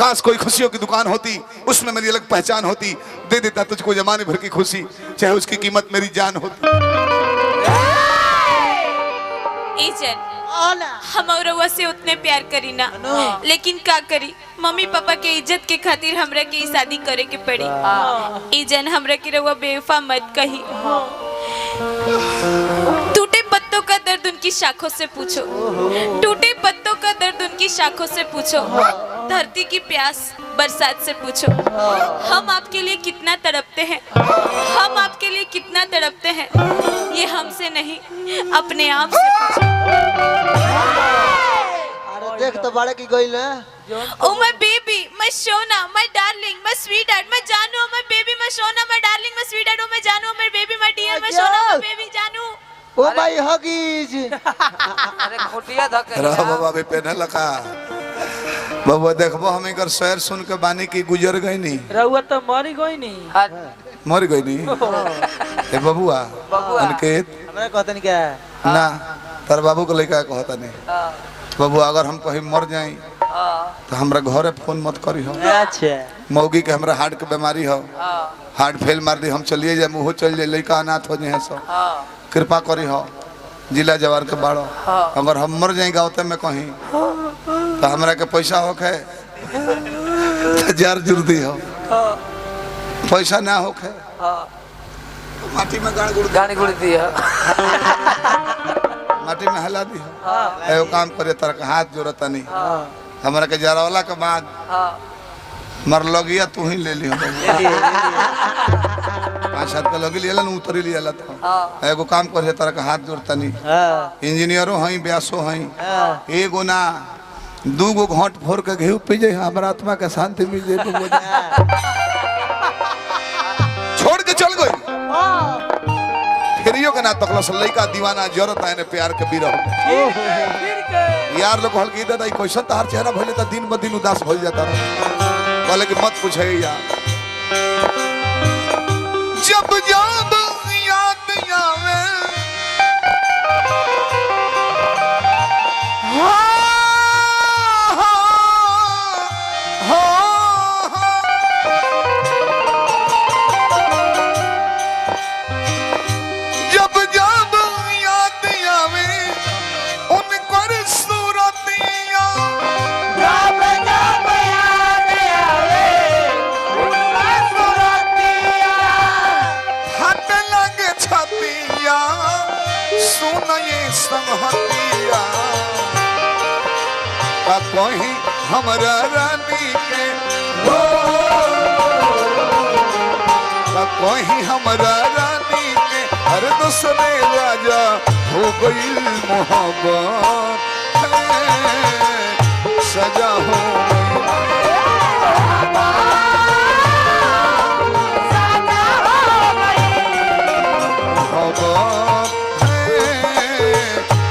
काश कोई खुशियों की दुकान होती, उसमें मेरी अलग पहचान होती, दे देता तुझको जमाने भर की खुशी, चाहे उसकी कीमत मेरी जान होती। हम रउआ से उतने प्यार करी ना, लेकिन का करी, मम्मी पापा के इज्जत के खातिर हमरा के शादी करे के पड़ी। इजन हमरा के रउआ बेवफा मत कही। टूटे पत्तों का दर्द उनकी शाखों से पूछो, टूटे पत्तों का दर्द उनकी शाखों से पूछो, धरती की प्यास बरसात से पूछो। हम आपके लिए कितना तड़पते हैं, हम आपके लिए कितना तड़पते हैं, ये हमसे नहीं अपने आप से पूछो। अरे देख तो बड़े की गई है। Oh my baby, my Sona, my darling, my sweetheart, my जानू, my baby, my Sona, my darling, my sweetheart, my जानू, my baby, my dear, my Sona, my baby, जानू। ओ भाई हगीज। अरे खोटिया धके रहा बाबा भी पहने लगा। बाबा देखबो हम इनकर शहर सुन के बानी की गुजर गई नहीं। रहुआ तो मरी गई नहीं। मर गई नहीं। ए बबुआ, अनकेत हमरा कहते नहीं क्या ना तार बाबू को लेकर कहता नहीं। बाबू अगर हम कहीं मर जाए तो हमरा घरे फोन मत करी हो। अच्छा मौगी के हमरा हार्ट के बीमारी हो, हार्ट फेल मार दी, हम चलिए जाए, मुँह चल जाए, लड़का अनाथ हो जाए सब, कृपा करी हो। जिला जवार के बाड़ो, अगर हम मर जाए गाँव में कहीं तो हमरा के पैसा होखे जार जुर्दी हो, पैसा ना होखे माटी में गाड़ी गुड़ दिया, माटी में हिला दी हो। एगो काम करे तरह हाथ जोड़ता नहीं, हमरा के जरावला के बाद मर लगिया तू ही ले लियो। 5-7 का लगी लिया ना उतरी लिया था। एगो काम करे तरह का हाथ जोड़ता नहीं, इंजीनियरों हई ब्यासो हई, एगो ना 2 गो घोट फोड़ के घेऊ पी जाए, हमारा आत्मा के शांति मिल जाए। छोड़ के चल गई फिरियो के ना तकलो से लइका दीवाना जरत है ने प्यार के बिरह यार लोग हल्की दादा क्वेश्चन तार चेहरा भइले त दिन ब दिन उदास भइल जाता बोले कि मत पूछे यार। जब याद आवे कोई हमरा रानी के कोई हमरा रानी के हर दूसरे राजा हो गई मोहब्बत सजा हो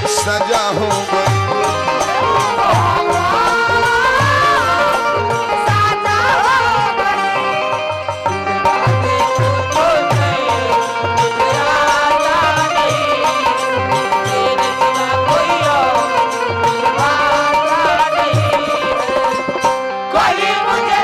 सजा हो गई। मुझे